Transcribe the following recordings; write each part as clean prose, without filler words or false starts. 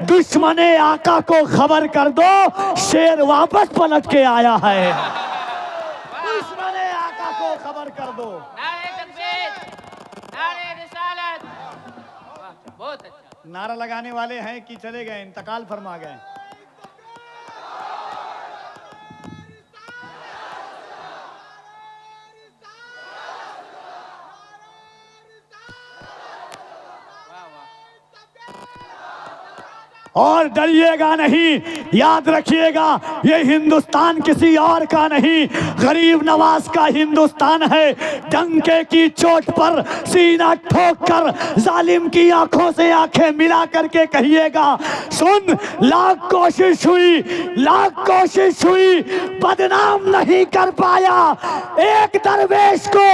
दुश्मने आका को खबर कर दो, शेर वापस पलट के आया है। दुश्मने आका को खबर कर दो। नारे तकबीर, नारे रिसालत। बहुत अच्छा। नारा लगाने वाले हैं कि चले गए, इंतकाल फरमा गए? और डरिएगा नहीं, याद रखिएगा ये हिंदुस्तान किसी और का नहीं, गरीब नवाज का हिंदुस्तान है। डंके की चोट पर सीना ठोक कर जालिम की आंखों से आंखें मिला करके कहिएगा, सुन लाख कोशिश हुई बदनाम नहीं कर पाया, एक दरवेश को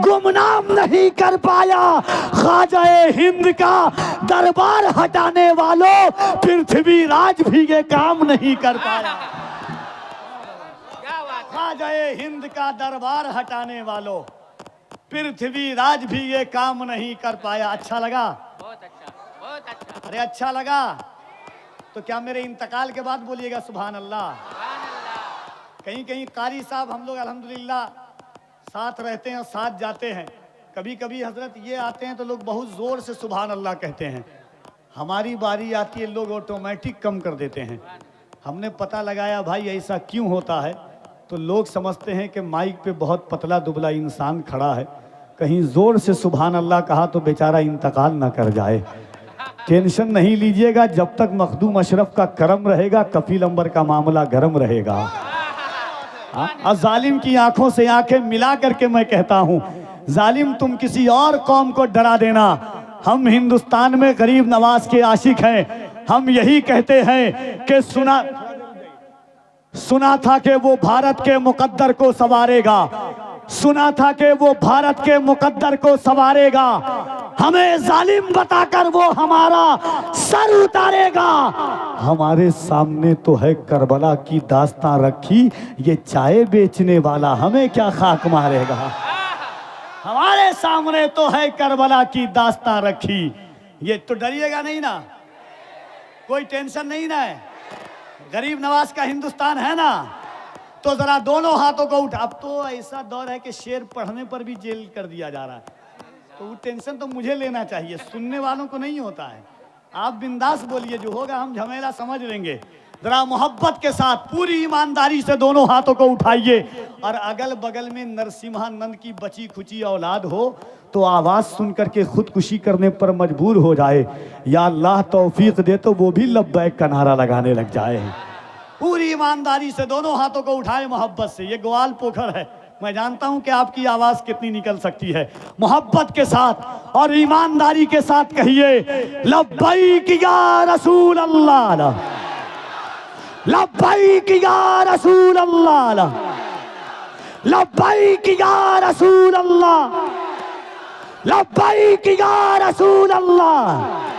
गुमनाम नहीं कर पाया। ख्वाजा हिंद का दरबार हटाने वालों, पृथ्वी राज भी ये काम नहीं कर पाया। ख्वाजा हिंद का दरबार हटाने वालों, पृथ्वी राज भी ये काम नहीं कर पाया। अच्छा लगा? बहुत अच्छा, बहुत अच्छा। अरे अच्छा लगा तो क्या मेरे इंतकाल के बाद बोलिएगा सुभान अल्लाह। कहीं कहीं कारी साहब हम लोग अल्हम्दुलिल्लाह साथ रहते हैं और साथ जाते हैं। कभी कभी हजरत ये आते हैं तो लोग बहुत जोर से सुभान अल्लाह कहते हैं, हमारी बारी आती है लोग ऑटोमेटिक कम कर देते हैं। हमने पता लगाया भाई ऐसा क्यों होता है, तो लोग समझते हैं कि माइक पे बहुत पतला दुबला इंसान खड़ा है, कहीं जोर से सुभान अल्लाह कहा तो बेचारा इंतकाल ना कर जाए। टेंशन नहीं लीजिएगा, जब तक मखदूम अशरफ का करम रहेगा कफील अंबर का मामला गर्म रहेगा। और जालिम की आंखों से आंखें मिला करके मैं कहता हूँ, जालिम तुम किसी और कौम को डरा देना, हम हिंदुस्तान में गरीब नवाज के आशिक हैं। हम यही कहते हैं कि सुना था कि वो भारत के मुकद्दर को संवारेगा, सुना था कि वो भारत के मुकद्दर को संवारेगा, हमें जालिम बताकर वो हमारा सर उतारेगा। हमारे सामने तो है करबला की दास्तां रखी, ये चाय बेचने वाला हमें क्या खाक मारेगा। हमारे सामने तो है करबला की दास्तां रखी, ये तो डरिएगा नहीं ना, कोई टेंशन नहीं ना है। गरीब नवाज का हिंदुस्तान है ना, तो जरा दोनों हाथों को उठा। अब तो ऐसा दौर है कि शेर पढ़ने पर भी जेल कर दिया जा रहा है, तो वो टेंशन तो मुझे लेना चाहिए, सुनने वालों को नहीं होता है। आप बिंदास बोलिए, जो होगा हम झमेला समझ लेंगे। जरा मोहब्बत के साथ पूरी ईमानदारी से दोनों हाथों को उठाइए, और अगल बगल में नरसिम्हानंद की बची खुची औलाद हो तो आवाज सुन करके खुदकुशी करने पर मजबूर हो जाए, या अल्लाह तौफीक दे तो वो भी लब्बैक का नारा लगाने लग जाए। पूरी ईमानदारी से दोनों हाथों को उठाए मोहब्बत से। ये ग्वाल पोखर है, मैं जानता हूं कि आपकी आवाज कितनी निकल सकती है। मोहब्बत के साथ और ईमानदारी के साथ कहिए, लब्बैक या रसूल अल्लाह, लब्बैक या रसूल अल्लाह, लब्बैक या रसूल अल्लाह, लब्बैक या रसूल अल्लाह।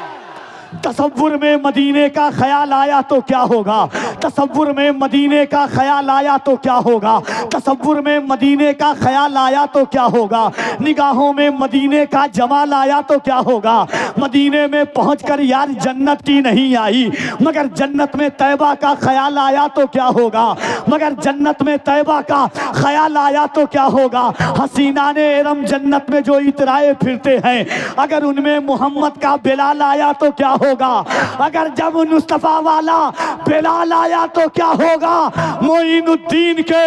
तसव्वुर में मदीने का ख्याल आया तो क्या होगा, तसव्वुर में मदीने का ख्याल आया तो क्या होगा, तसव्वुर में मदीने का ख्याल आया तो क्या होगा, निगाहों में मदीने का जमाल आया तो क्या होगा। मदीने में पहुंचकर यार जन्नत की नहीं आई, मगर जन्नत में तैबा का ख्याल आया तो क्या होगा, मगर जन्नत में तैबा का ख्याल आया तो क्या होगा। हसीना ने एरम जन्नत में जो इतराए फिरते हैं, अगर उनमें मोहम्मद का बिलाल आया तो क्या होगा, अगर जब मुस्तफा वाला बिलाल आया तो क्या होगा। मोइनुद्दीन के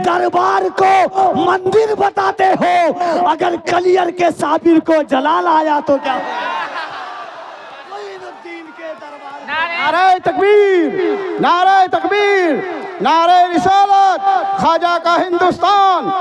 दरबार को मंदिर बताते हो, अगर कलियर के साबिर को जलाल आया तो क्या होगा। मोइनुद्दीन के दरबार, नारे तकबीर, नारे तकबीर, नारे रिसालत, ख्वाजा का हिंदुस्तान।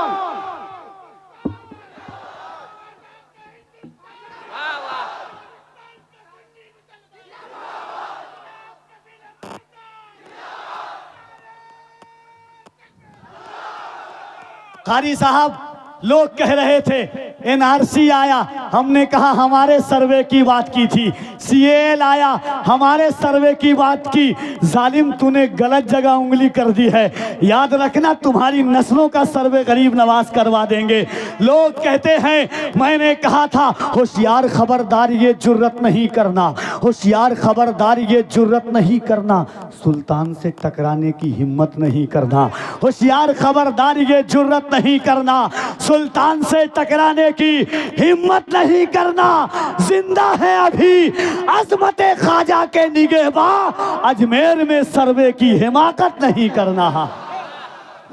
कारी साहब लोग कह रहे थे एनआरसी आया, हमने कहा हमारे सर्वे की बात की थी। सीएल आया, हमारे सर्वे की बात की। जालिम तूने गलत जगह उंगली कर दी है, याद रखना तुम्हारी नस्लों का सर्वे गरीब नवाज करवा देंगे। लोग कहते हैं मैंने कहा था होशियार खबरदार ये जुर्रत नहीं करना, होशियार खबरदार ये जुर्रत नहीं करना, सुल्तान से टकराने की हिम्मत नहीं करना। होशियार खबरदार ये जुर्रत नहीं करना, सुल्तान से टकराने की हिम्मत नहीं करना। जिंदा है अभी अजमत ख्वाजा के निगहबां, अजमेर में सर्वे की हिमाकत नहीं करना।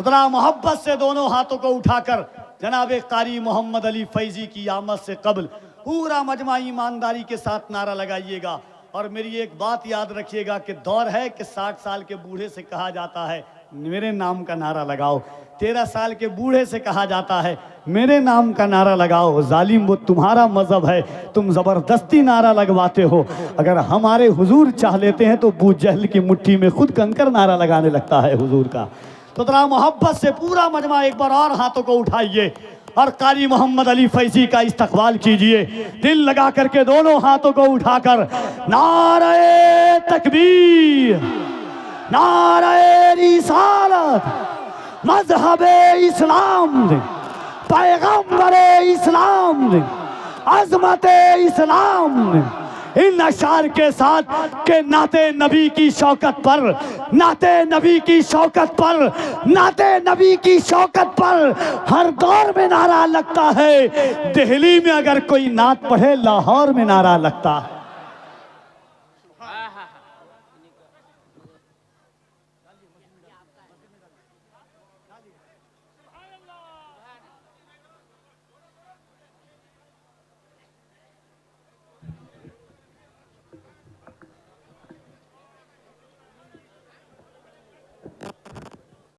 उतना मोहब्बत से दोनों हाथों को उठाकर जनाब कारी मोहम्मद अली फैजी की आमद से कबल पूरा मजमा ईमानदारी के साथ नारा लगाइएगा। और मेरी एक बात याद रखिएगा कि दौर है कि 60 साल के बूढ़े से कहा जाता है मेरे नाम का नारा लगाओ, 13 साल के बूढ़े से कहा जाता है मेरे नाम का नारा लगाओ। जालिम वो तुम्हारा मजहब है, तुम ज़बरदस्ती नारा लगवाते हो। अगर हमारे हुजूर चाह लेते हैं तो अबू जहल की मुट्ठी में खुद कंकर नारा लगाने लगता है हुजूर का। तो जरा मोहब्बत से पूरा मजमा एक बार और हाथों को उठाइए और कारी मोहम्मद अली फैजी का इस्तकबाल कीजिए, दिल लगा करके दोनों हाथों को उठाकर नारे तकबीर, नारे रिसालत, मजहबे इस्लाम, पैगम्बरे इस्लाम, अज़मते इस्लाम। इन अशार के साथ के नाते नबी की शौकत पर, नाते नबी की शौकत पर, नाते नबी की शौकत पर हर दौर में नारा लगता है। दिल्ली में अगर कोई नात पढ़े, लाहौर में नारा लगता है।